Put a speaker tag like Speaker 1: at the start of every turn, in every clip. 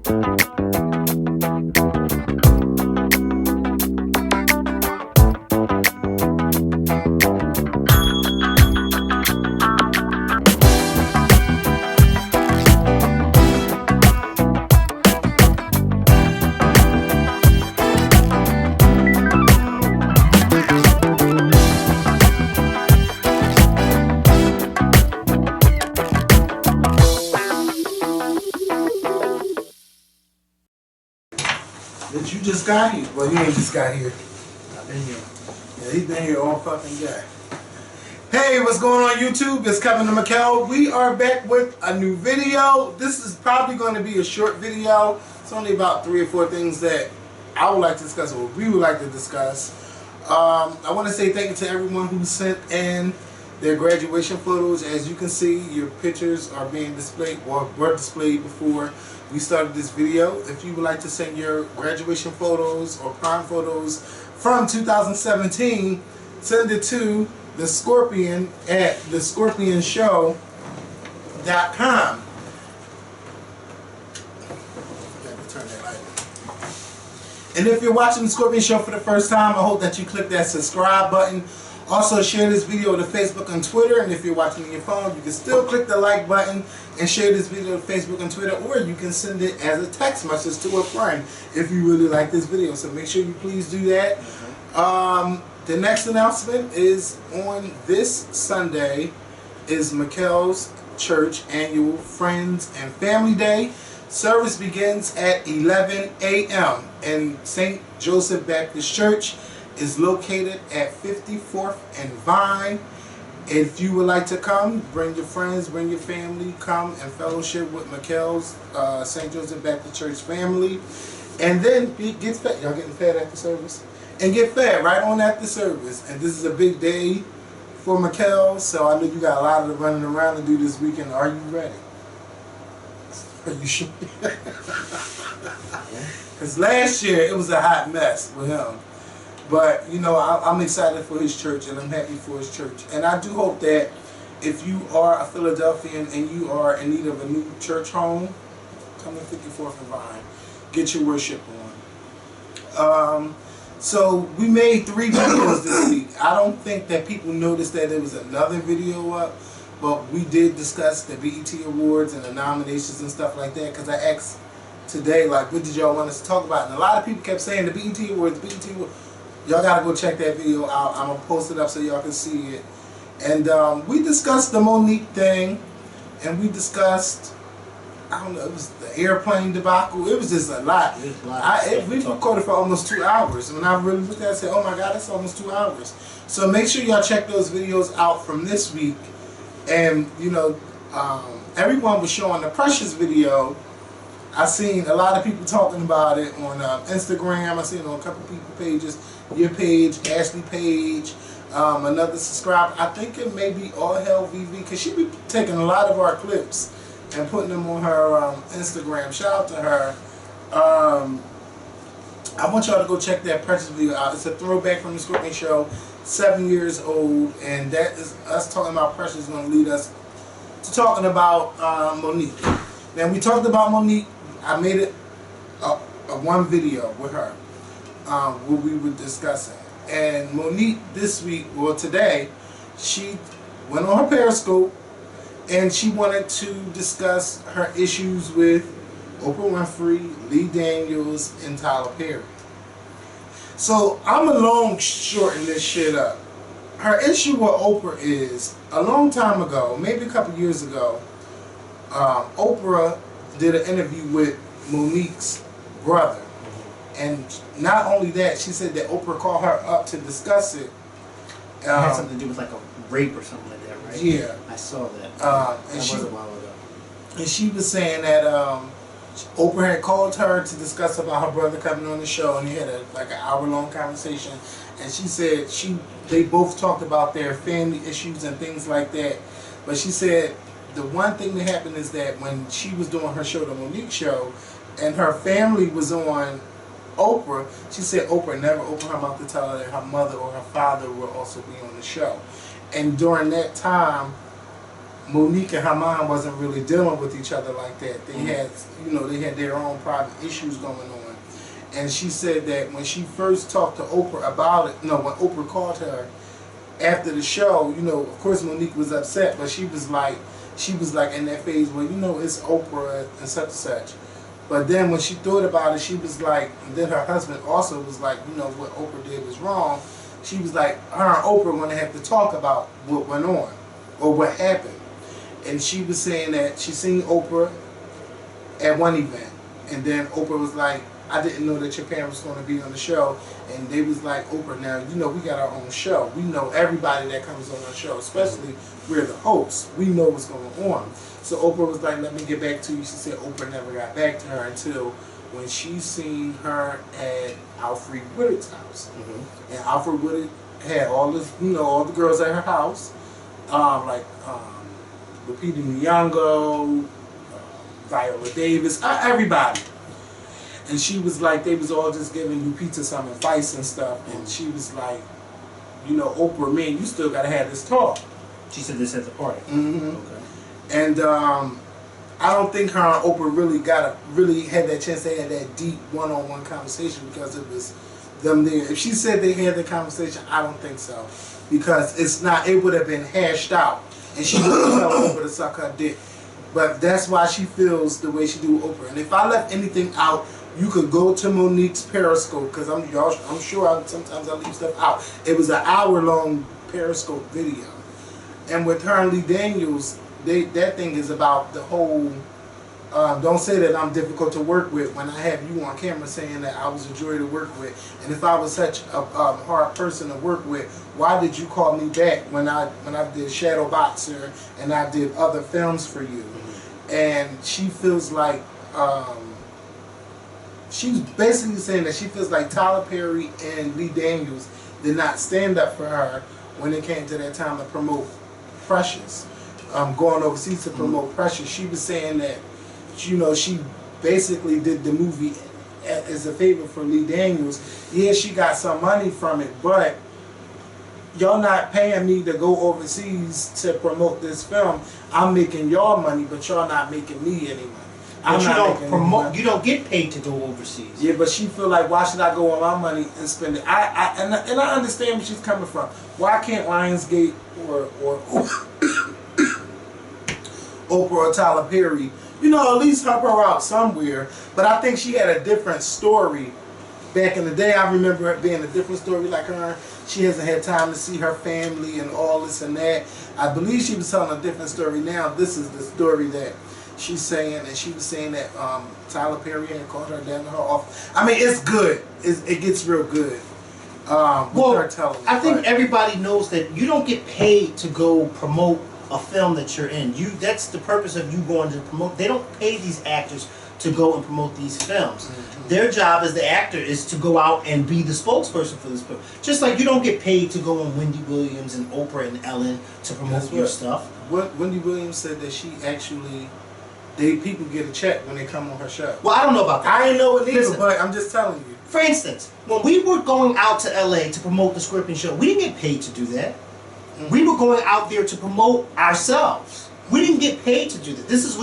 Speaker 1: That you just got here. Well, he ain't just got here. I've been here. Yeah, he's been here all fucking day. Hey, what's going on YouTube? It's Kevin and Mikkel. We are back with a new video. This is probably going to be a short video. It's only about 3 or 4 things that I would like to discuss, or we would like to discuss. I want to say thank you to everyone who sent in their graduation photos. As you can see, your pictures are being displayed, or were displayed before we started this video. If you would like to send your graduation photos or prom photos from 2017, send it to the Scorpion at theskorpionshow.com. And if you're watching the Scorpion Show for the first time, I hope that you click that subscribe button. Also, share this video to Facebook and Twitter. And if you're watching on your phone, you can still click the like button and share this video to Facebook and Twitter. Or you can send it as a text message to a friend if you really like this video. So make sure you please do that. The next announcement is on this Sunday is Mikkel's Church annual Friends and Family Day. Service begins at 11 a.m. and St. Joseph Baptist Church is located at 54th and Vine. If you would like to come, bring your friends, bring your family, come and fellowship with Mikkel's St. Joseph Baptist Church family. And then get fed. Y'all getting fed at the service? And get fed right on at the service. And this is a big day for Mikkel, so I know you got a lot of running around to do this weekend. Are you ready? Are you sure? Because last year it was a hot mess with him. But, you know, I'm excited for his church, and I'm happy for his church. And I do hope that if you are a Philadelphian and you are in need of a new church home, come to 54th and Vine. Get your worship on. So we made 3 videos this week. I don't think that people noticed that there was another video up, but we did discuss the BET Awards and the nominations and stuff like that, because I asked today, like, what did y'all want us to talk about? And a lot of people kept saying the BET Awards, BET Awards. Y'all gotta go check that video out. I'm gonna post it up so y'all can see it. And we discussed the Monique thing, and we discussed, I don't know, it was the airplane debacle. It was just a lot. We recorded for almost 2 hours. When I really looked at it, I said, oh my God, that's almost 2 hours. So make sure y'all check those videos out from this week. And, you know, everyone was showing the Precious video. I seen a lot of people talking about it on Instagram. I seen it on a couple people pages. Your page, Ashley page, another subscriber. I think it may be All Hell VV, because she be taking a lot of our clips and putting them on her Instagram. Shout out to her. I want y'all to go check that Precious video out. It's a throwback from the Scorpion Show, 7 years old, and that is us talking about Precious is going to lead us to talking about Monique. Now, we talked about Monique. I made it a one video with her where we were discussing. And Monique this week, well today, she went on her Periscope and she wanted to discuss her issues with Oprah Winfrey, Lee Daniels, and Tyler Perry. So I'm gonna shorten this shit up. Her issue with Oprah is, a long time ago, maybe a couple years ago, Oprah did an interview with Monique's brother. And not only that, she said that Oprah called her up to discuss it.
Speaker 2: It had something to do with like a rape or something like that, right?
Speaker 1: Yeah.
Speaker 2: I saw that.
Speaker 1: And
Speaker 2: that was a while ago.
Speaker 1: And she was saying that Oprah had called her to discuss about her brother coming on the show, and they had like an hour-long conversation. And she said they both talked about their family issues and things like that. But she said the one thing that happened is that when she was doing her show, the Monique show, and her family was on Oprah, she said Oprah never opened her mouth to tell her that her mother or her father would also be on the show. And during that time, Monique and her mom wasn't really dealing with each other like that. They had, they had their own private issues going on. And she said that when she first talked to Oprah about it, when Oprah called her after the show, of course Monique was upset, but she was like in that phase where, it's Oprah and such. But then when she thought about it, she was like, and then her husband also was like, what Oprah did was wrong. She was like, her and Oprah were going to have to talk about what went on or what happened. And she was saying that she seen Oprah at one event. And then Oprah was like, I didn't know that your parents were going to be on the show. And they was like, Oprah, now, we got our own show. We know everybody that comes on our show, especially we're the hosts. We know what's going on. So Oprah was like, let me get back to you. She said Oprah never got back to her until when she seen her at Alfred Woodard's house. And Alfred Woodard had all this, all the girls at her house, Lupita Nyong'o, Viola Davis, everybody. And she was like, they was all just giving Lupita some advice and stuff. And she was like, Oprah, man, you still got to have this talk.
Speaker 2: She said this at the party.
Speaker 1: Okay. And I don't think her and Oprah really had that chance to have that deep one-on-one conversation because it was them there. If she said they had the conversation, I don't think so. Because it would have been hashed out. And she wouldn't tell Oprah to suck her dick. But that's why she feels the way she do with Oprah. And if I left anything out, you could go to Monique's Periscope, because I'm sure sometimes I leave stuff out. It was an hour-long Periscope video. And with her and Lee Daniels, that thing is about the whole, don't say that I'm difficult to work with when I have you on camera saying that I was a joy to work with. And if I was such a hard person to work with, why did you call me back when I did Shadow Boxer and I did other films for you? And she feels like, she was basically saying that she feels like Tyler Perry and Lee Daniels did not stand up for her when it came to that time to promote Precious. Going overseas to promote Precious. She was saying that, she basically did the movie as a favor for Lee Daniels. Yeah, she got some money from it, but y'all not paying me to go overseas to promote this film. I'm making y'all money, but y'all not making me any money.
Speaker 2: But you don't get paid to go overseas.
Speaker 1: Yeah, but she feel like, why should I go on my money and spend it? And I understand where she's coming from. Why can't Lionsgate or Oprah or Tyler Perry, at least help her out somewhere? But I think she had a different story back in the day. I remember it being a different story like her. She hasn't had time to see her family and all this and that. I believe she was telling a different story now. This is the story that she's saying, and she was saying that Tyler Perry had called her down to her office. I mean, it's good. It gets real good.
Speaker 2: I think everybody knows that you don't get paid to go promote a film that you're in. That's the purpose of you going to promote. They don't pay these actors to go and promote these films. Their job as the actor is to go out and be the spokesperson for this film. Just like you don't get paid to go on Wendy Williams and Oprah and Ellen to promote your stuff.
Speaker 1: Wendy Williams said that she actually, people get a check when they come on her show.
Speaker 2: Well, I don't know about that.
Speaker 1: I ain't know it either, but I'm just telling you.
Speaker 2: For instance, when we were going out to LA to promote the Scorpion show, we didn't get paid to do that. We were going out there to promote ourselves. We didn't get paid to do that. This is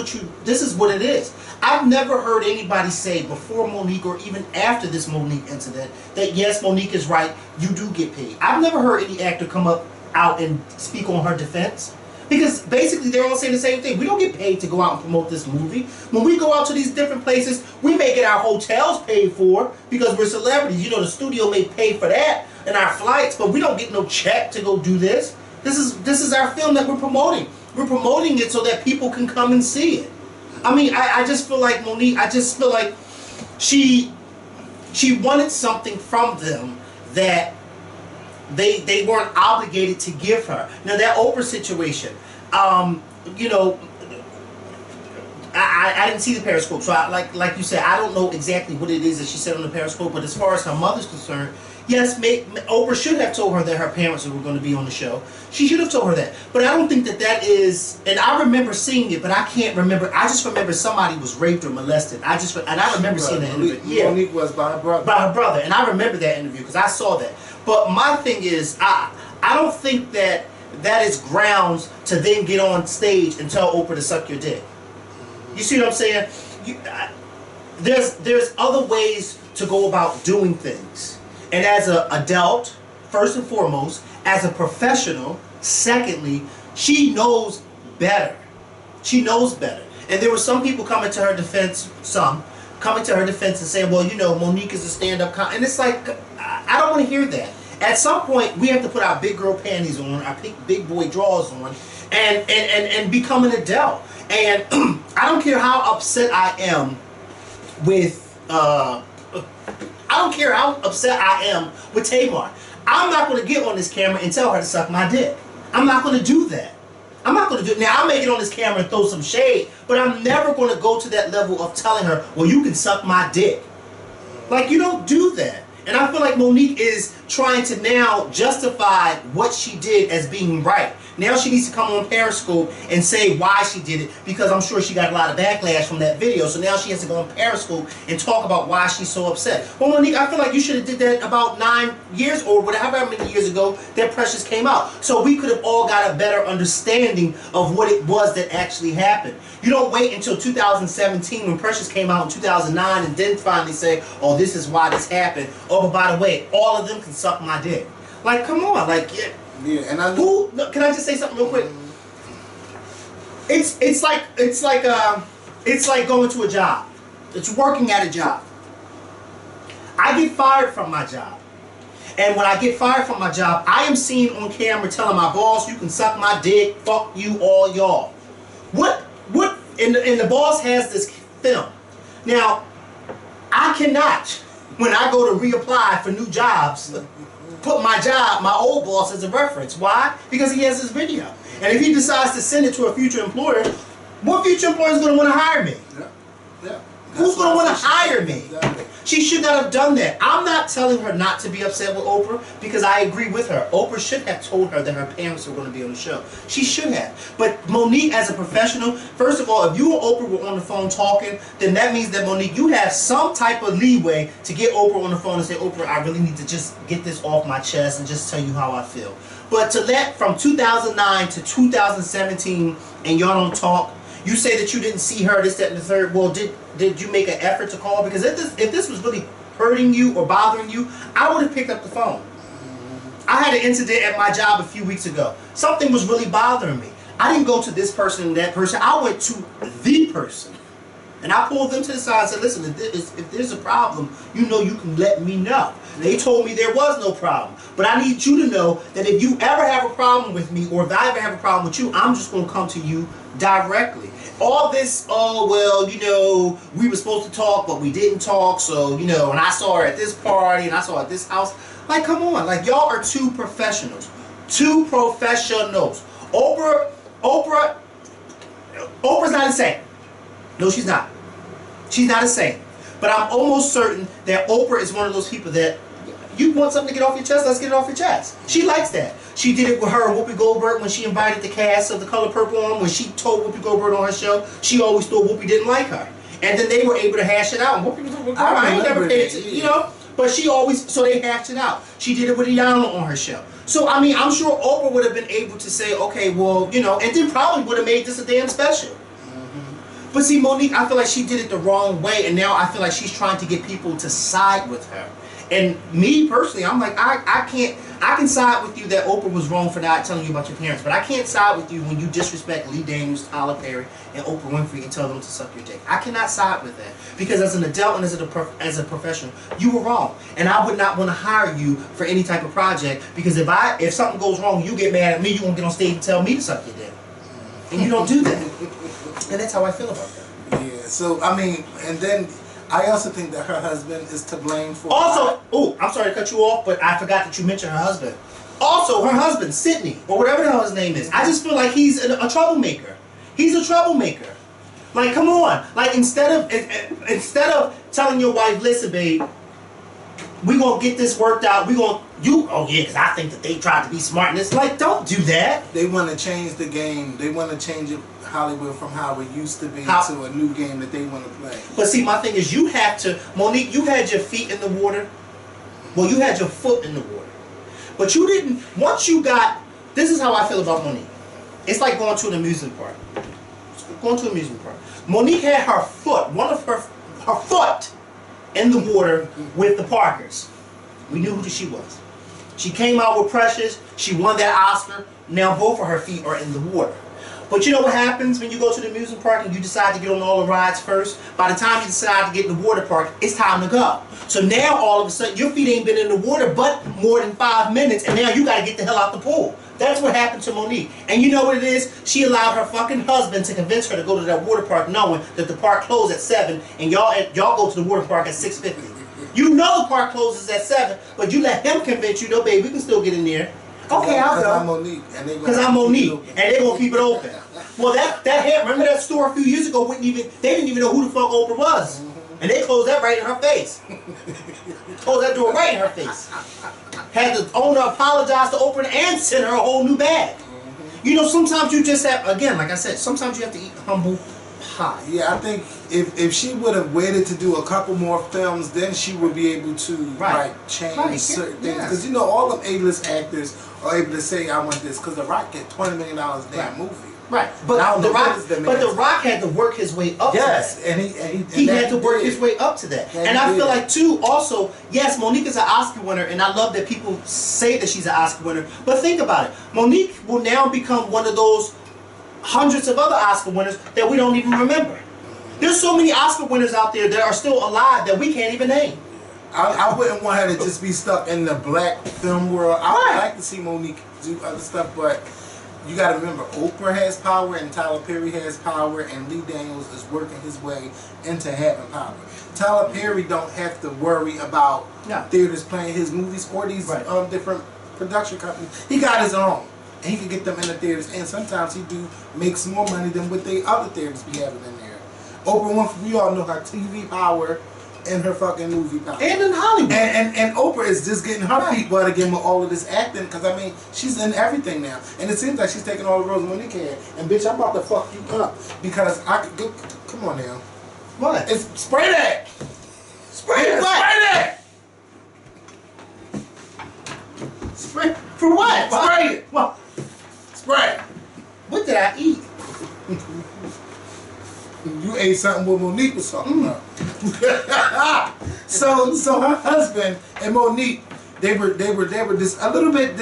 Speaker 2: what it is. I've never heard anybody say before Monique or even after this Monique incident that yes, Monique is right, you do get paid. I've never heard any actor come out and speak on her defense. Because basically they're all saying the same thing. We don't get paid to go out and promote this movie. When we go out to these different places, we may get our hotels paid for because we're celebrities. The studio may pay for that and our flights, but we don't get no check to go do this. This is our film that we're promoting. We're promoting it so that people can come and see it. I mean, I just feel like Monique, I just feel like she wanted something from them that they weren't obligated to give her. Now that Oprah situation, I didn't see the Periscope, so like you said, I don't know exactly what it is that she said on the Periscope. But as far as her mother's concerned, yes, Oprah should have told her that her parents were going to be on the show. She should have told her that. But I don't think that is. And I remember seeing it, but I can't remember. I just remember somebody was raped or molested. I remember seeing that interview. Yeah,
Speaker 1: Monique was by her brother.
Speaker 2: By her brother, and I remember that interview because I saw that. But my thing is, I don't think that that is grounds to then get on stage and tell Oprah to suck your dick. You see what I'm saying? There's other ways to go about doing things. And as an adult, first and foremost, as a professional, secondly, she knows better. She knows better. And there were some people coming to her defense, and saying, well, you know, Monique is a stand-up comic. And it's like, I don't want to hear that. At some point, we have to put our big girl panties on, our big boy drawers on, and become an adult. And I don't care how upset I am with, Tamar. I'm not going to get on this camera and tell her to suck my dick. I'm not going to do that. I'm not going to do it. Now, I'll make it on this camera and throw some shade, but I'm never going to go to that level of telling her, well, you can suck my dick. Like, you don't do that. And I feel like Monique is trying to now justify what she did as being right. Now she needs to come on Periscope and say why she did it, because I'm sure she got a lot of backlash from that video. So now she has to go on Periscope and talk about why she's so upset. Well, Monique, I feel like you should have did that about 9 years or whatever, how many years ago that Precious came out. So we could have all got a better understanding of what it was that actually happened. You don't wait until 2017 when Precious came out in 2009 and then finally say, oh, this is why this happened. Oh, but by the way, all of them can suck my dick. Like, come on, like,
Speaker 1: yeah, and I
Speaker 2: who? No, can I just say something real quick? It's like going to a job. It's working at a job. I get fired from my job, and when I get fired from my job, I am seen on camera telling my boss, "You can suck my dick, fuck you all, y'all." What? And the boss has this film. Now, I cannot, when I go to reapply for new jobs, put my old boss as a reference. Why? Because he has this video. And if he decides to send it to a future employer, what future employer is going to want to hire me?
Speaker 1: Yeah.
Speaker 2: Who's going to want to hire me?
Speaker 1: Exactly.
Speaker 2: She should not have done that. I'm not telling her not to be upset with Oprah, because I agree with her. Oprah should have told her that her parents were going to be on the show. She should have. But Monique, as a professional, first of all, if you and Oprah were on the phone talking, then that means that, Monique, you have some type of leeway to get Oprah on the phone and say, Oprah, I really need to just get this off my chest and just tell you how I feel. But to let from 2009 to 2017 and y'all don't talk, you say that you didn't see her, this, that, and the third. Well, did you make an effort to call? Because if this was really hurting you or bothering you, I would have picked up the phone. I had an incident at my job a few weeks ago. Something was really bothering me. I didn't go to this person and that person. I went to the person. And I pulled them to the side and said, listen, if there's a problem, you know you can let me know. They told me there was no problem. But I need you to know that if you ever have a problem with me, or if I ever have a problem with you, I'm just going to come to you directly. All this, oh, well, you know, we were supposed to talk, but we didn't talk, so, you know, and I saw her at this party, and I saw her at this house. Like, come on. Like, y'all are two professionals. Two professionals. Oprah's not insane. No, she's not. She's not insane. But I'm almost certain that Oprah is one of those people that, you want something to get off your chest, let's get it off your chest. She likes that. She did it with her and Whoopi Goldberg when she invited the cast of The Color Purple on. When she told Whoopi Goldberg on her show, she always thought Whoopi didn't like her. And then they were able to hash it out. And Whoopi was like, I ain't never paid attention, you know? But she always, so they hashed it out. She did it with Iyanla on her show. So, I mean, I'm sure Oprah would have been able to say, okay, well, you know, and then probably would have made this a damn special. But see, Monique, I feel like she did it the wrong way, and now I feel like she's trying to get people to side with her. And me personally, I'm like, I can side with you that Oprah was wrong for not telling you about your parents, but I can't side with you when you disrespect Lee Daniels, Tyler Perry, and Oprah Winfrey and tell them to suck your dick. I cannot side with that, because as an adult and as a professional, you were wrong, and I would not want to hire you for any type of project, because if something goes wrong, you get mad at me, you won't get on stage and tell me to suck your dick, and you don't do that, and that's how I feel about that.
Speaker 1: Yeah. So I mean, and then I also think that her husband is to blame for.
Speaker 2: Also, oh, I'm sorry to cut you off, but I forgot that you mentioned her husband. Also, her husband, Sidney, or whatever the hell his name is. I just feel like he's a troublemaker. He's a troublemaker. Like, come on. Like, instead of telling your wife, listen, babe, we gonna get this worked out. Oh yeah, because I think that they tried to be smart. And it's like, don't do that.
Speaker 1: They want to change the game. They want to change it, Hollywood, from how it used to be to a new game that they want to play.
Speaker 2: But see, my thing is, you have to, Monique, you had your feet in the water. Well, you had your foot in the water. But you didn't, once you got This is how I feel about Monique. It's like going to an amusement park. Going to an amusement park. Monique had her foot, her foot in the water with the Parkers. We knew who she was. She came out with Precious. She won that Oscar. Now both of her feet are in the water. But you know what happens when you go to the amusement park and you decide to get on all the rides first? By the time you decide to get in the water park, it's time to go. So now all of a sudden your feet ain't been in the water but more than 5 minutes, and now you gotta get the hell out the pool. That's what happened to Monique. And you know what it is? She allowed her fucking husband to convince her to go to that water park knowing that the park closed at 7 and y'all go to the water park at 6:50. You know the park closes at 7, but you let him convince you, no babe, we can still get in there. Okay, I'll go.
Speaker 1: Because I'm Monique.
Speaker 2: Because I'm Monique, and they're going to keep it open. Well, remember that store a few years ago, they didn't even know who the fuck Oprah was. And they closed that right in her face. Closed that door right in her face. Had the owner apologize to Oprah and send her a whole new bag. You know, sometimes you just have, again, like I said, sometimes you have to eat humble pie.
Speaker 1: Yeah, I think if she would have waited to do a couple more films, then she would be able to change certain things. Because you know, all of A-list actors are able to say, "I want this," because The Rock get $20 million damn movie.
Speaker 2: Right, but The Rock had to work his way up.
Speaker 1: Yes,
Speaker 2: to that.
Speaker 1: and
Speaker 2: he had to work his way up to that. And I feel like too, also, yes, Monique is an Oscar winner, and I love that people say that she's an Oscar winner. But think about it, Monique will now become one of those hundreds of other Oscar winners that we don't even remember. There's so many Oscar winners out there that are still alive that we can't even name.
Speaker 1: I wouldn't want her to just be stuck in the black film world. I would like to see Monique do other stuff, but you got to remember, Oprah has power and Tyler Perry has power, and Lee Daniels is working his way into having power. Tyler Perry don't have to worry about theaters playing his movies or these different production companies. He got his own, and he can get them in the theaters, and sometimes he do makes more money than what they other theaters be having in there. Oprah Winfrey, we all know her TV power and her fucking movie power.
Speaker 2: And in Hollywood.
Speaker 1: And Oprah is just getting her feet wet again with all of this acting, because I mean, she's in everything now. And it seems like she's taking all the roles Monique had. And bitch, I'm about to fuck you up. Because I could go, come on now.
Speaker 2: What?
Speaker 1: It's spray that! Spray that!
Speaker 2: Spray for what?
Speaker 1: Spray it!
Speaker 2: What?
Speaker 1: Spray!
Speaker 2: What did I eat?
Speaker 1: You ate something what Monique was talking about. So her husband and Monique, they were just a little bit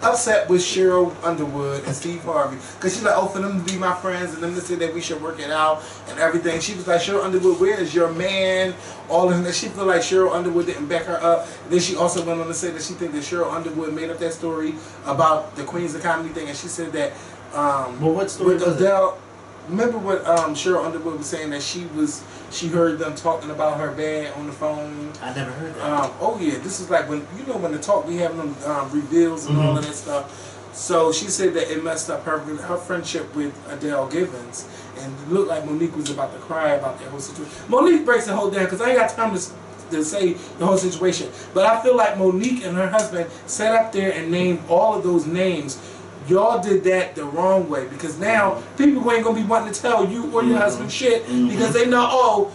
Speaker 1: upset with Cheryl Underwood and Steve Harvey, because she's like, oh, for them to be my friends and them to say that we should work it out and everything. She was like, Cheryl Underwood, where is your man? All of that. She feel like Cheryl Underwood didn't back her up. Then she also went on to say that she think that Cheryl Underwood made up that story about the Queens of Comedy thing, and she said that
Speaker 2: well, what story was
Speaker 1: Adele, remember what Cheryl Underwood was saying, that she heard them talking about her bad on the phone.
Speaker 2: I never heard that.
Speaker 1: Oh yeah, this is like when when the talk we having them reveals and all of that stuff. So she said that it messed up her friendship with Adele Givens, and it looked like Monique was about to cry about that whole situation. Monique breaks the whole down, because I ain't got time to say the whole situation, but I feel like Monique and her husband sat up there and named all of those names. Y'all did that the wrong way, because now people ain't gonna be wanting to tell you or your husband shit, because they know,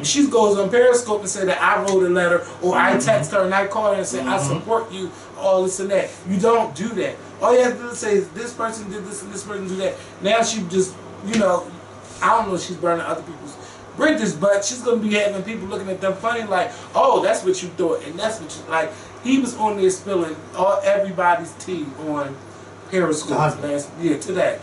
Speaker 1: she goes on Periscope and say that I wrote a letter, or I text her and I call her and say I support you, all this and that. You don't do that. All you have to say is this person did this and this person did that. Now she just, I don't know if she's burning other people's bridges, but she's gonna be having people looking at them funny like, oh, that's what you thought, and that's what you like. He was on there spilling everybody's tea on Periscopes to that.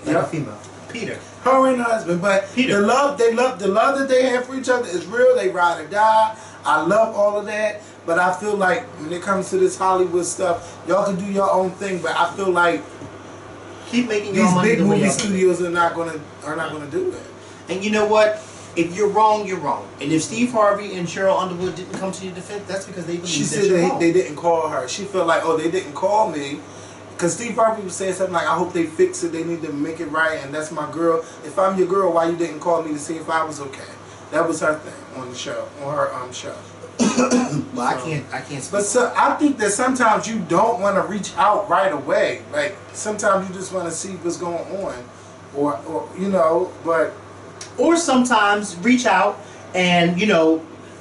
Speaker 2: Like a female. Peter.
Speaker 1: Her and her husband, but Peter. The love that they have for each other is real. They ride or die. I love all of that, but I feel like when it comes to this Hollywood stuff, y'all can do your own thing, but I feel like
Speaker 2: keep making
Speaker 1: these big movie studios are not gonna do it.
Speaker 2: And you know what? If you're wrong, you're wrong. And if Steve Harvey and Cheryl Underwood didn't come to your defense, that's because they believe
Speaker 1: she said they didn't call her. She felt like, oh, they didn't call me. Because Steve Harvey was saying something like, I hope they fix it, they need to make it right, and that's my girl. If I'm your girl, why you didn't call me to see if I was okay? That was her thing on the show, on her show.
Speaker 2: Well, I can't speak.
Speaker 1: But so, I think that sometimes you don't want to reach out right away. Like, sometimes you just want to see what's going on. Or but...
Speaker 2: Or sometimes reach out and,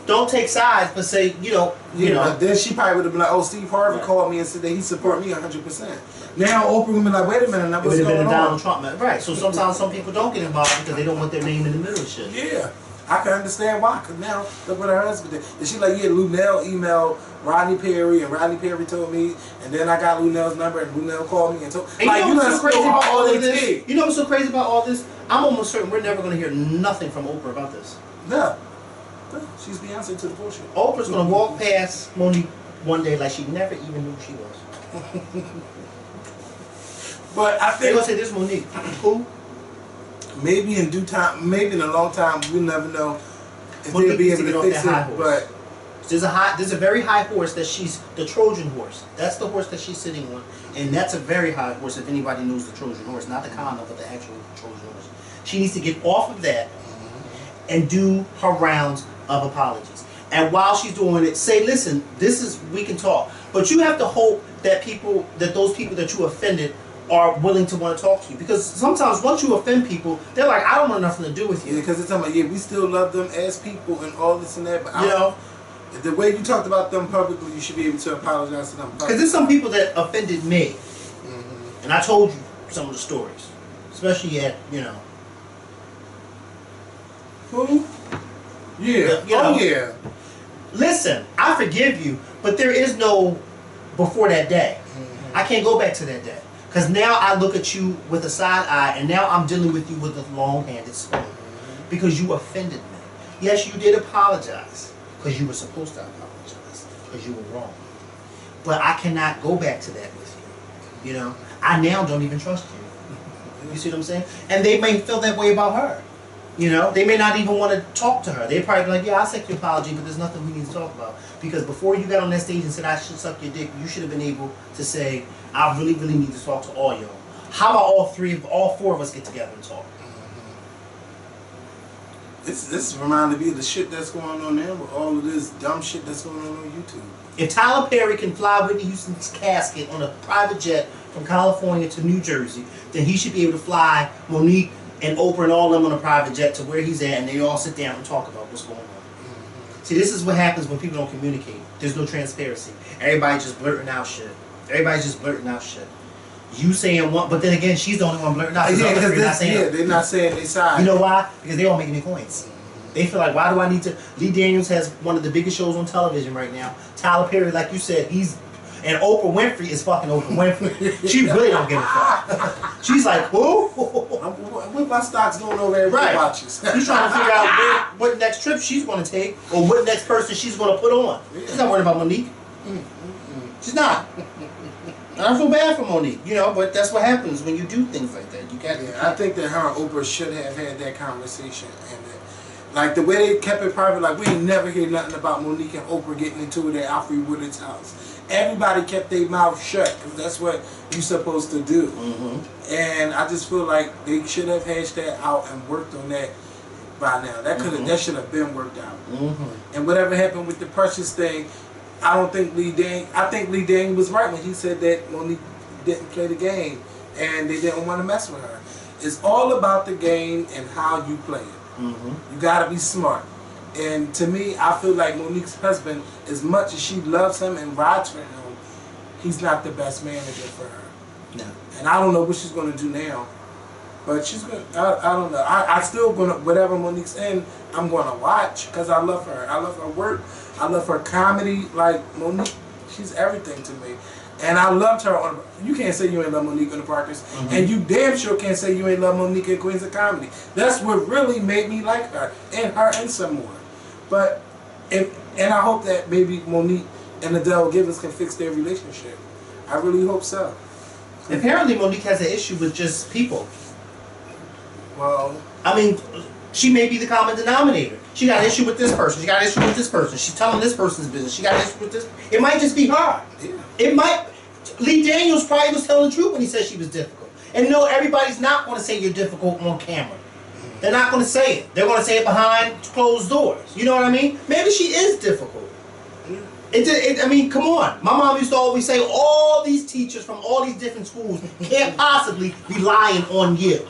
Speaker 2: don't take sides, but say, you know.
Speaker 1: But then she probably would have been like, oh, Steve Harvey called me and said that he support me 100%. Now Oprah would be like, wait a minute, now what's going on?
Speaker 2: Donald Trump, man. Right. So sometimes some people don't get involved because they don't want their name in the middle of shit.
Speaker 1: Yeah. I can understand why, because now, look what her husband did. And she like, yeah, Lunell emailed Rodney Perry, and Rodney Perry told me, and then I got Lunell's number, and Lunell called me and told me.
Speaker 2: Like, you know what's so crazy about all of this? You know what's so crazy about all this? I'm almost certain we're never going to hear nothing from Oprah about this.
Speaker 1: No. She's Beyonce to the bullshit.
Speaker 2: Oprah's going to walk past Monique one day like she never even knew who she was.
Speaker 1: But I think...
Speaker 2: They're going to say, this Monique. Who?
Speaker 1: Maybe in due time, maybe in a long time, we'll never know if
Speaker 2: Monique
Speaker 1: they'll be able to fix it. But
Speaker 2: there's a very high horse that she's the Trojan horse. That's the horse that she's sitting on, and that's a very high horse. If anybody knows the Trojan horse, not the condom, but the actual Trojan horse, she needs to get off of that and do her rounds of apologies. And while she's doing it, say, listen, we can talk, but you have to hope that those people that you offended are willing to want to talk to you, because sometimes once you offend people, they're like, I don't want nothing to do with you.
Speaker 1: Yeah, because they're talking about, we still love them as people and all this and that, but
Speaker 2: know,
Speaker 1: the way you talked about them publicly, you should be able to apologize to them publicly.
Speaker 2: Because there's some people that offended me, and I told you some of the stories, especially at
Speaker 1: Who? Yeah. Yeah.
Speaker 2: Listen, I forgive you, but there is no before that day. I can't go back to that day. Because now I look at you with a side eye, and now I'm dealing with you with a long-handed spoon. Because you offended me. Yes, you did apologize. Because you were supposed to apologize. Because you were wrong. But I cannot go back to that with you. I now don't even trust you. You see what I'm saying? And they may feel that way about her. They may not even want to talk to her. They probably be like, yeah, I'll accept your apology, but there's nothing we need to talk about. Because before you got on that stage and said I should suck your dick, you should have been able to say, I really, really need to talk to all y'all. How about all four of us get together and talk?
Speaker 1: This reminded me of the shit that's going on there with all of this dumb shit that's going on YouTube.
Speaker 2: If Tyler Perry can fly Whitney Houston's casket on a private jet from California to New Jersey, then he should be able to fly Monique and Oprah and all of them on a private jet to where he's at, and they all sit down and talk about what's going on. See, this is what happens when people don't communicate. There's no transparency. Everybody just blurting out shit. Everybody's just blurting out shit. You saying one, but then again, she's the only one blurting out.
Speaker 1: They're not saying their side.
Speaker 2: You know why? Because they all making their coins. They feel like, why do I need to? Lee Daniels has one of the biggest shows on television right now. Tyler Perry, like you said, and Oprah Winfrey is fucking Oprah Winfrey. She really don't give a fuck. She's like, who?
Speaker 1: What my stocks going over there?
Speaker 2: Right.
Speaker 1: Watches.
Speaker 2: She's trying to figure out what next trip she's going to take or what next person she's going to put on. Yeah. She's not worried about Monique. She's not. And I feel bad for Monique, but that's what happens when you do things like that.
Speaker 1: I think that her and Oprah should have had that conversation, and like the way they kept it private, like we ain't never hear nothing about Monique and Oprah getting into it at Alfred Woodard's house. Everybody kept their mouth shut because that's what you're supposed to do. And I just feel like they should have hashed that out and worked on that by now. That should have been worked out. And whatever happened with the Precious thing, I think Lee Daniels was right when he said that Monique didn't play the game and they didn't want to mess with her. It's all about the game and how you play it. You gotta be smart. And to me, I feel like Monique's husband, as much as she loves him and rides for him, he's not the best manager for her.
Speaker 2: No.
Speaker 1: And I don't know what she's gonna do now. But she's gonna, I don't know. I still gonna, whatever Monique's in, I'm gonna watch because I love her. I love her work. I love her comedy. Like Monique, she's everything to me. And I loved her on, you can't say you ain't love Monique on the Parkers. And you damn sure can't say you ain't love Monique in Queens of Comedy. That's what really made me like her and some more. But, and I hope that maybe Monique and Adele Givens can fix their relationship. I really hope so.
Speaker 2: Apparently Monique has an issue with just people.
Speaker 1: Well,
Speaker 2: I mean, she may be the common denominator. She got an issue with this person. She got an issue with this person. She's telling this person's business. She got an issue with this. It might just be her.
Speaker 1: Yeah.
Speaker 2: It might. Lee Daniels probably was telling the truth when he said she was difficult. And no, everybody's not going to say you're difficult on camera. They're not going to say it. They're going to say it behind closed doors. You know what I mean? Maybe she is difficult. I mean, come on. My mom used to always say all these teachers from all these different schools can't possibly be lying on you.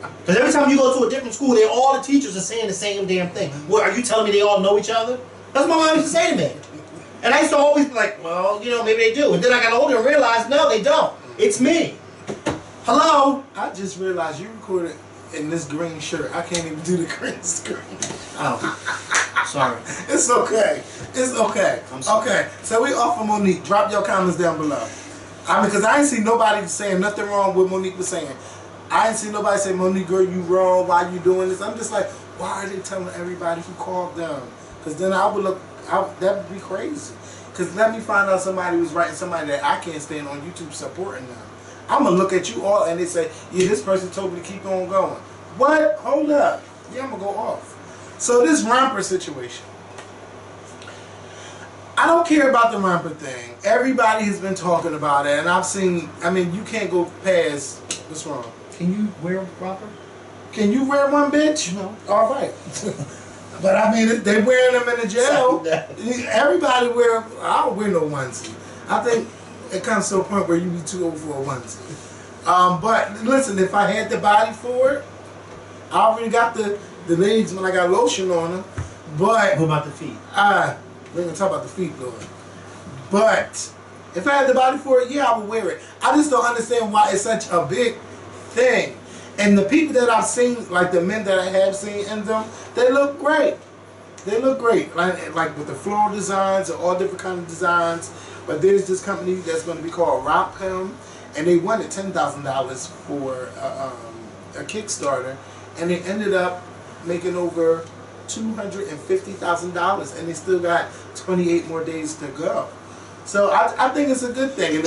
Speaker 2: Because every time you go to a different school, all the teachers are saying the same damn thing. What, are you telling me they all know each other? That's what my mom used to say to me. And I used to always be like, well, you know, maybe they do. And then I got older and realized, no, they don't. It's me. Hello?
Speaker 1: I just realized you recorded in this green shirt. I can't even do the green screen.
Speaker 2: Oh, sorry.
Speaker 1: It's okay. It's okay.
Speaker 2: I'm sorry.
Speaker 1: Okay, so we offer Monique. Drop your comments down below. I mean, because I ain't see nobody saying nothing wrong with Monique was saying. I ain't see nobody say, Monique, girl, you wrong. Why you doing this? I'm just like, why are they telling everybody who called them? Because then I would look, that would be crazy. Because let me find out somebody was writing somebody that I can't stand on YouTube supporting them. I'm going to look at you all and they say, yeah, this person told me to keep on going. What? Hold up. Yeah, I'm going to go off. So this Romper situation. I don't care about the Romper thing. Everybody has been talking about it. And I've seen, I mean, you can't go past, what's wrong?
Speaker 2: Can you wear a romper?
Speaker 1: Can you wear one, bitch?
Speaker 2: No.
Speaker 1: All right. But I mean, they wearing them in the jail. Everybody wear, I don't wear no onesie. I think it comes to a point where you be too old for a onesie. But listen, if I had the body for it, I already got the legs when I got lotion on them. But
Speaker 2: what about the feet?
Speaker 1: We're going to talk about the feet, Lord. But if I had the body for it, yeah, I would wear it. I just don't understand why it's such a big thing. And the people that I've seen, like the men that I have seen in them, they look great. They look great. Like with the floral designs and all different kind of designs. But there's this company that's going to be called Romphim, and they wanted $10,000 for a Kickstarter, and they ended up making over $250,000, and they still got 28 more days to go. So I think it's a good thing,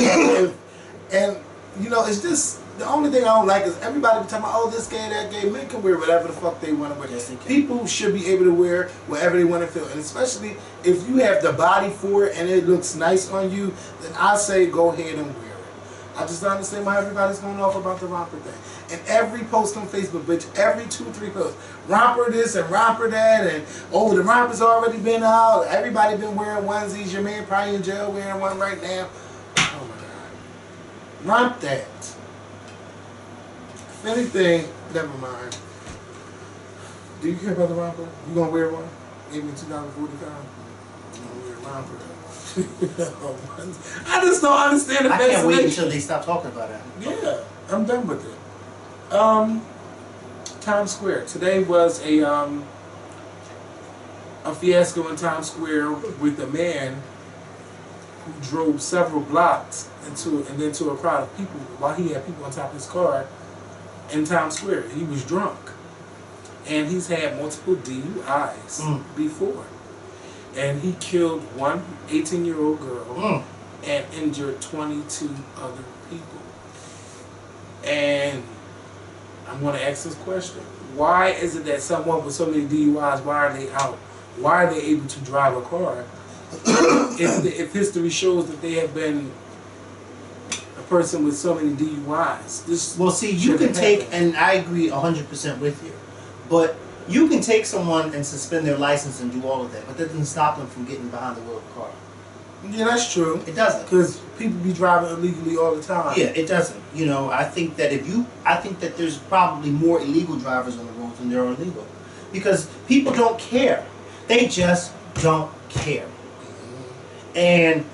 Speaker 1: and you know, it's just the only thing I don't like is everybody be talking about, oh, this gay, that gay. Men can wear whatever the fuck they want to wear.
Speaker 2: Yes, they can.
Speaker 1: People should be able to wear whatever they want to feel, and especially if you have the body for it and it looks nice on you, then I say go ahead and wear it. I just don't understand why everybody's going off about the romper thing. And every post on Facebook, bitch, every 2-3 posts, romper this and romper that, and oh, the romper's already been out. Everybody been wearing onesies. Your man probably in jail wearing one right now. Oh my God, romp that. If anything, never mind. Do you care about the romper? You gonna wear one? Maybe in 2045? You gonna wear a romper? I just don't understand the
Speaker 2: I can't wait
Speaker 1: fascination.
Speaker 2: until they stop talking about it.
Speaker 1: Yeah, I'm done with it. Times Square. Today was a fiasco in Times Square with a man who drove several blocks and then to a crowd of people while he had people on top of his car in Times Square. He was drunk, and he's had multiple DUIs before, and he killed one 18-year-old girl and injured 22 other people. And I'm going to ask this question. Why is it that someone with so many DUIs, why are they out? Why are they able to drive a car if history shows that they have been a person with so many DUIs?
Speaker 2: Well, see, you can take, and I agree 100% with you, but you can take someone and suspend their license and do all of that, but that doesn't stop them from getting behind the wheel of a car.
Speaker 1: Yeah, that's true.
Speaker 2: It doesn't.
Speaker 1: Because people be driving illegally all the time.
Speaker 2: Yeah, it doesn't. You know, I think that there's probably more illegal drivers on the roads than there are legal. Because people don't care. They just don't care. And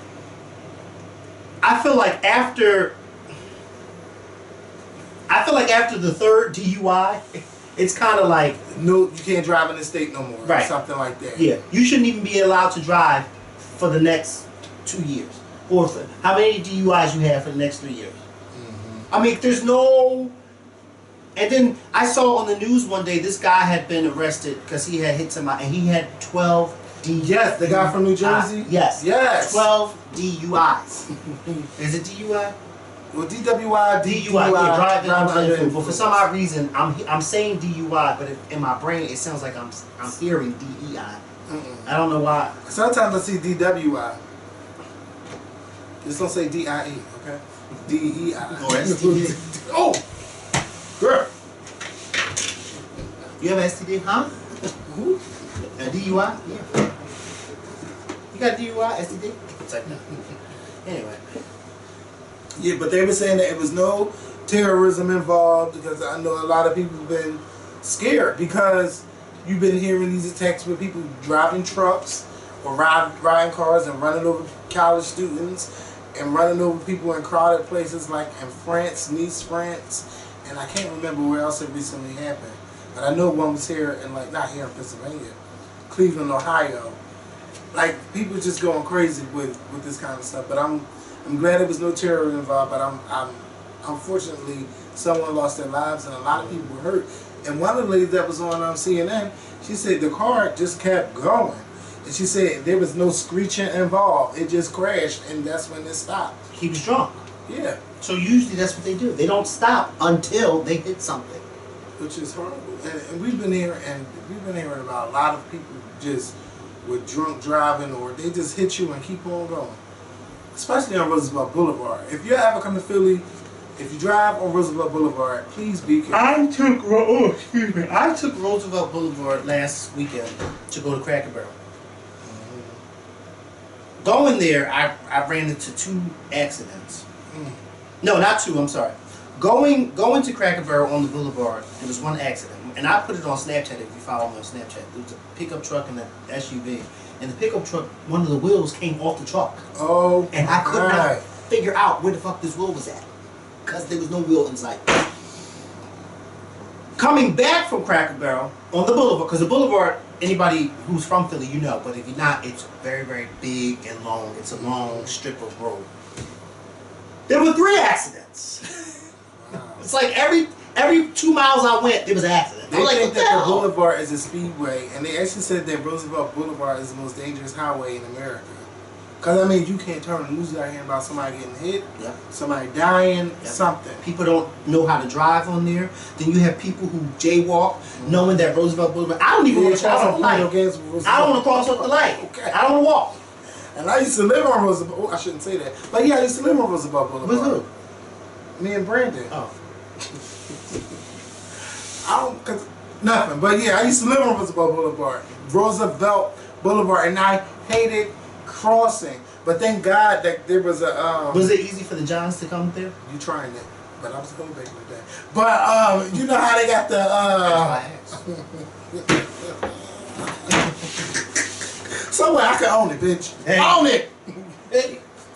Speaker 2: I feel like after the third DUI, it's kind of like,
Speaker 1: no, you can't drive in the state no more.
Speaker 2: Right.
Speaker 1: Or something like that.
Speaker 2: Yeah, you shouldn't even be allowed to drive for the next 2 years. Or for how many DUIs you have for the next 3 years. I mean, there's no... And then I saw on the news one day, this guy had been arrested because he had hit somebody, and he had 12 DUIs.
Speaker 1: Yes, the guy from New Jersey?
Speaker 2: Yes.
Speaker 1: Yes.
Speaker 2: 12 DUIs. Is it DUI?
Speaker 1: Well, DWI,
Speaker 2: DUI, yeah, driving under influence. But for some odd reason, I'm saying DUI, but in my brain it sounds like I'm hearing DEI. I don't know why.
Speaker 1: Sometimes I see DWI. Just don't say DIE, okay? DEI.
Speaker 2: Or STD.
Speaker 1: Oh! Girl!
Speaker 2: You have STD, huh? A DUI? Yeah. You got DUI, STD? It's like, no. Anyway.
Speaker 1: Yeah, but they were saying that it was no terrorism involved, because I know a lot of people have been scared because you've been hearing these attacks with people driving trucks or riding cars and running over college students and running over people in crowded places like in France, Nice, France, and I can't remember where else it recently happened. But I know one was here in, like, not here in Pennsylvania, Cleveland, Ohio. Like, people just going crazy with this kind of stuff. But I'm glad there was no terror involved. But I'm unfortunately, someone lost their lives and a lot of people were hurt. And one of the ladies that was on CNN, she said the car just kept going. And she said there was no screeching involved. It just crashed, and that's when it stopped.
Speaker 2: He was drunk.
Speaker 1: Yeah.
Speaker 2: So usually that's what they do. They don't stop until they hit something.
Speaker 1: Which is horrible. And we've been hearing about a lot of people just with drunk driving, or they just hit you and keep on going. Especially on Roosevelt Boulevard. If you ever come to Philly, if you drive on Roosevelt Boulevard, please be careful.
Speaker 2: I took Roosevelt Boulevard last weekend to go to Cracker Barrel. Going there, I ran into 2 accidents. No, not 2. I'm sorry. Going to Cracker Barrel on the boulevard, there was 1 accident, and I put it on Snapchat. If you follow me on Snapchat, there was a pickup truck and an SUV, and the pickup truck, one of the wheels came off the truck.
Speaker 1: Oh,
Speaker 2: and I could not figure out where the fuck this wheel was at, because there was no wheel in sight. Coming back from Cracker Barrel on the boulevard, because the boulevard, anybody who's from Philly, you know, but if you're not, it's very, very big and long. It's a long strip of road. There were 3 accidents. Wow. It's like every 2 miles I went, there was an accident.
Speaker 1: They think that the boulevard is a speedway, and they actually said that Roosevelt Boulevard is the most dangerous highway in America. Because, I mean, you can't turn the news out here about somebody getting hit, somebody dying, something.
Speaker 2: People don't know how to drive on there. Then you have people who jaywalk, knowing that Roosevelt Boulevard. I don't even want to cross off the light. I don't want to cross off the light. Okay. I don't want to walk.
Speaker 1: And I used to live on Roosevelt. Oh, I shouldn't say that. But yeah, I used to live on Roosevelt Boulevard.
Speaker 2: With who?
Speaker 1: Me and Brandon.
Speaker 2: Oh.
Speaker 1: Nothing. But yeah, I used to live on Roosevelt Boulevard, and I hated crossing. But thank God that there was a.
Speaker 2: Was it easy for the Johns to come there?
Speaker 1: You trying it, but I was going back with that. But you know how they got the. Somewhere I can own it, bitch. Hey. Own it.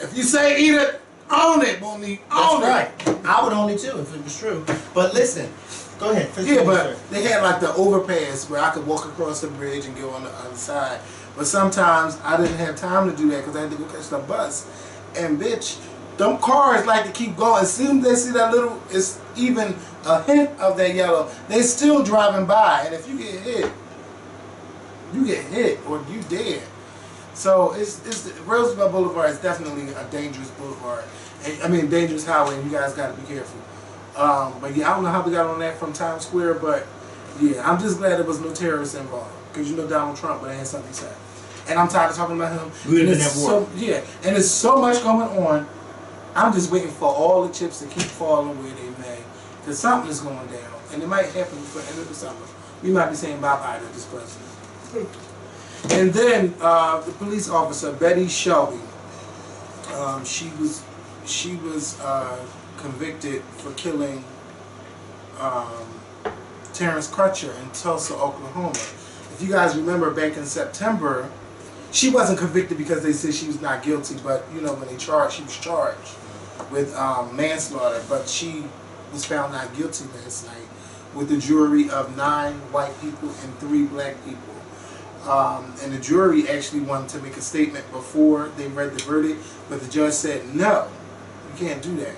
Speaker 1: If you say eat it, own it, Monique. Own
Speaker 2: That's right. I would own it too if it was true. But listen, go ahead.
Speaker 1: Yeah, but they had like the overpass where I could walk across the bridge and go on the other side. But sometimes I didn't have time to do that because I had to go catch the bus. And bitch, them cars like to keep going. As soon as they see that little, it's even a hint of that yellow, they still driving by. And if you get hit, or you dead. So it's Roosevelt Boulevard is definitely a dangerous boulevard. I mean, dangerous highway, and you guys got to be careful. But yeah, I don't know how we got on that from Times Square, but yeah, I'm just glad there was no terrorists involved. Because you know Donald Trump would have had something to say. And I'm tired of talking about him.
Speaker 2: We're in that war.
Speaker 1: Yeah, and there's so much going on. I'm just waiting for all the chips to keep falling where they may. Because something is going down. And it might happen before the end of the summer. We might be saying bye-bye to this president. And then the police officer, Betty Shelby, she was convicted for killing Terrence Crutcher in Tulsa, Oklahoma. If you guys remember back in September, she wasn't convicted because they said she was not guilty, but you know when they charged, she was charged with manslaughter, but she was found not guilty last night with a jury of 9 white people and 3 black people. And the jury actually wanted to make a statement before they read the verdict, but the judge said, no, you can't do that.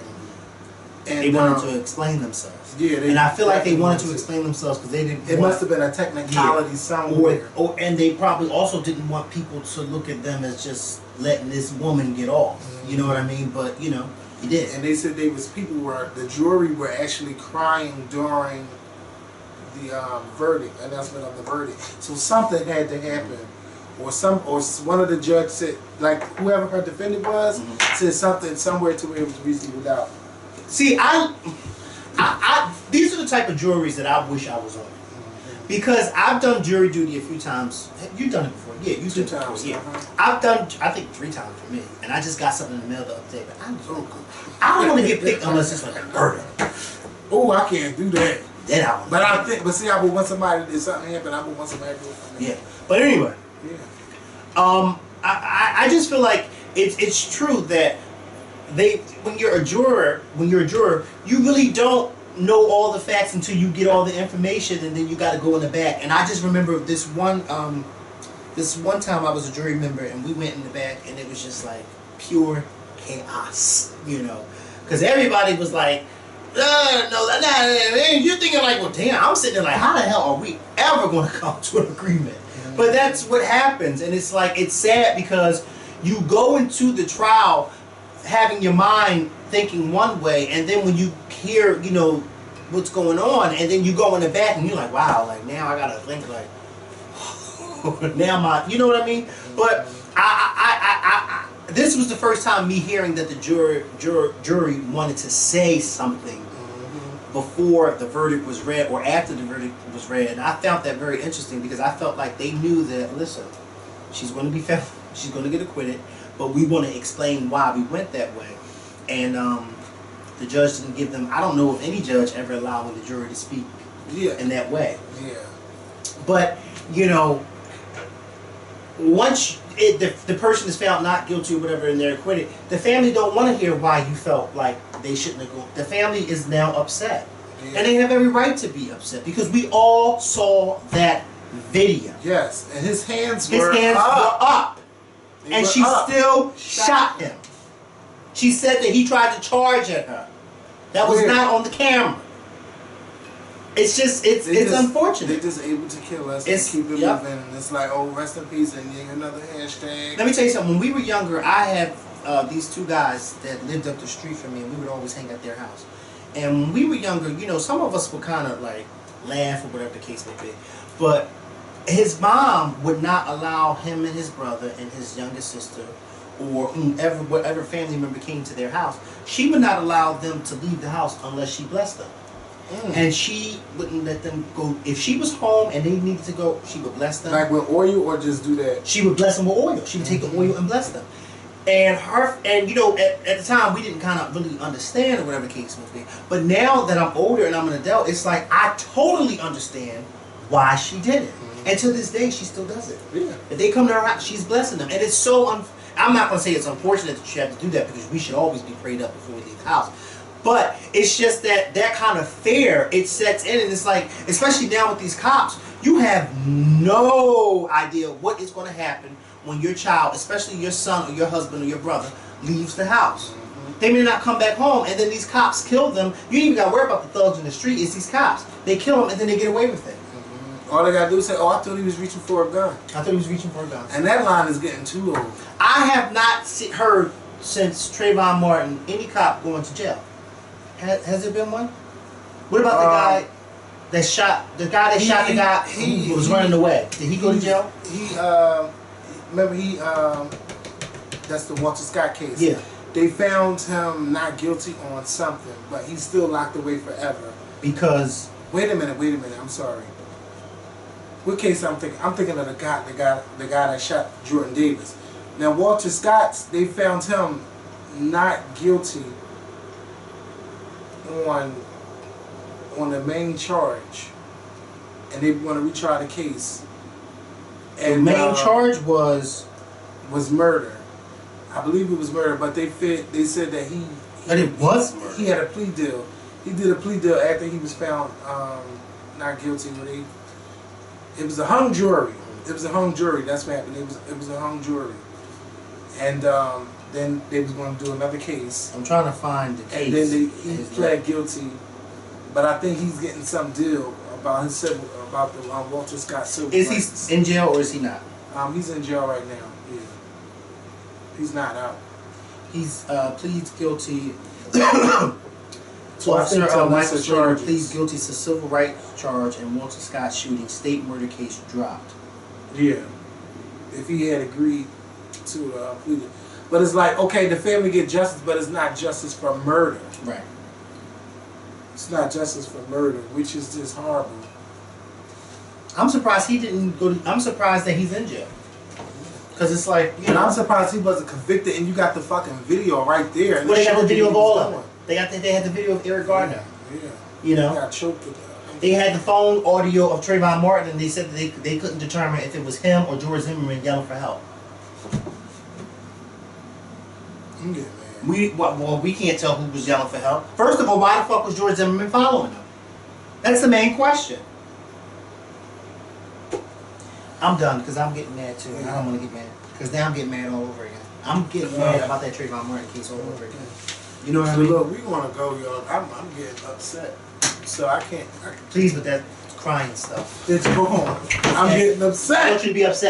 Speaker 1: And
Speaker 2: they wanted to explain themselves.
Speaker 1: Yeah,
Speaker 2: and I feel like they wanted to explain themselves because they didn't.
Speaker 1: It must have been a technicality somewhere.
Speaker 2: And they probably also didn't want people to look at them as just letting this woman get off. Mm-hmm. You know what I mean? But you know, he did.
Speaker 1: And they said the jury were actually crying during the verdict, announcement of the verdict. So something had to happen, or one of the judges said, like whoever her defendant was, said something somewhere to where it was reasonable doubt.
Speaker 2: See, these are the type of juries that I wish I was on, because I've done jury duty a few times. You've done it before, yeah. You
Speaker 1: 2 times,
Speaker 2: yeah. I've done, I think 3 times for me, and I just got something in the mail the other day. But I don't want to get picked unless it's like a murder.
Speaker 1: Oh, I can't do that.
Speaker 2: Then I would.
Speaker 1: But I think, but see, I would want somebody, if something happened, I would want somebody to do it for me.
Speaker 2: Yeah. But anyway.
Speaker 1: Yeah.
Speaker 2: I just feel like it's true that when you're a juror, you really don't know all the facts until you get all the information, and then you got to go in the back. And I just remember this one time I was a jury member, and we went in the back, and it was just like pure chaos, you know, because everybody was like, no, you're thinking like, well, damn, I'm sitting there like, how the hell are we ever going to come to an agreement? But that's what happens, and it's like, it's sad because you go into the trial having your mind thinking one way, and then when you hear, you know, what's going on, and then you go in the back and you're like, wow, like now I gotta think like, now my, you know what I mean? But I this was the first time me hearing that the jury wanted to say something before the verdict was read or after the verdict was read, and I found that very interesting because I felt like they knew that, listen, she's going to be found, she's going to get acquitted, but we want to explain why we went that way. And the judge didn't give them, I don't know if any judge ever allowed the jury to speak in that way.
Speaker 1: Yeah.
Speaker 2: But, you know, once the person is found not guilty or whatever and they're acquitted, the family don't want to hear why you felt like they shouldn't have gone. The family is now upset. Yeah. And they have every right to be upset because we all saw that video.
Speaker 1: Yes, and his hands were
Speaker 2: up. And she still shot him. She said that he tried to charge at her. That was not on the camera. It's just, it's unfortunate.
Speaker 1: They're just able to kill us and keep it moving. And it's like, oh, rest in peace, and another hashtag.
Speaker 2: Let me tell you something. When we were younger, I had these two guys that lived up the street from me, and we would always hang at their house. And when we were younger, you know, some of us would kind of like laugh or whatever the case may be. But his mom would not allow him and his brother and his youngest sister or whatever family member came to their house. She would not allow them to leave the house unless she blessed them. And she wouldn't let them go. If she was home and they needed to go, she would bless them.
Speaker 1: Like with oil, or just do that?
Speaker 2: She would bless them with oil. She would take the oil and bless them. And you know, at the time we didn't kind of really understand or whatever the case may be. But now that I'm older and I'm an adult, it's like I totally understand why she did it. And to this day, she still does it.
Speaker 1: Yeah.
Speaker 2: If they come to her house, she's blessing them. And it's so I'm not going to say it's unfortunate that you have to do that because we should always be prayed up before we leave the house. But it's just that kind of fear, it sets in, and it's like, especially now with these cops, you have no idea what is going to happen when your child, especially your son or your husband or your brother, leaves the house. They may not come back home, and then these cops kill them. You ain't even got to worry about the thugs in the street. It's these cops. They kill them, and then they get away with it.
Speaker 1: All they got to do is say, oh, I thought he was reaching for a gun.
Speaker 2: I thought he was reaching for a gun.
Speaker 1: And that line is getting too old.
Speaker 2: I have not heard since Trayvon Martin any cop going to jail. Has there been one? What about the guy that shot the guy who was running away? Did he go to jail?
Speaker 1: Remember that's the Walter Scott case.
Speaker 2: Yeah.
Speaker 1: They found him not guilty on something, but he's still locked away forever.
Speaker 2: Because
Speaker 1: Wait a minute, I'm sorry. What case I'm thinking? I'm thinking of the guy that shot Jordan Davis. Now Walter Scott, they found him not guilty on the main charge, and they want to retry the case. And
Speaker 2: the main charge was
Speaker 1: murder. I believe it was murder, but they said that he
Speaker 2: it was murder.
Speaker 1: He had a plea deal. He did a plea deal after he was found not guilty. It was a hung jury. It was a hung jury. That's what happened. It was a hung jury, and then they was going to do another case.
Speaker 2: I'm trying to find the case.
Speaker 1: And then he pled guilty, but I think he's getting some deal about the Walter Scott civil rights.
Speaker 2: Is he in jail or is he not?
Speaker 1: He's in jail right now. Yeah, he's not out.
Speaker 2: He's pleads guilty. Officer Michael Jordan pleads guilty to civil rights charge and Walter Scott shooting. State murder case dropped.
Speaker 1: Yeah, if he had agreed to plead it. But it's like, okay, the family get justice, but it's not justice for murder.
Speaker 2: Right.
Speaker 1: It's not justice for murder, which is just horrible.
Speaker 2: I'm surprised he didn't go to, I'm surprised that he's in jail. Because it's like, you know.
Speaker 1: I'm surprised he wasn't convicted, and you got the fucking video right there.
Speaker 2: Well, they got the video of all of them. They had the video of Eric Gardner.
Speaker 1: Yeah.
Speaker 2: You know,
Speaker 1: got choked to death.
Speaker 2: they had the phone audio of Trayvon Martin, and they said that they couldn't determine if it was him or George Zimmerman yelling for help.
Speaker 1: I'm getting mad.
Speaker 2: We can't tell who was yelling for help. First of all, why the fuck was George Zimmerman following him? That's the main question. I'm done because I'm getting mad too, and I don't want to get mad because now I'm getting mad all over again. I'm getting mad about that Trayvon Martin case all over again. You know what I mean?
Speaker 1: Look, we want to go, y'all. I'm getting upset. So I can't.
Speaker 2: Please with that crying stuff.
Speaker 1: It's wrong. I'm getting upset.
Speaker 2: I want you to be upset.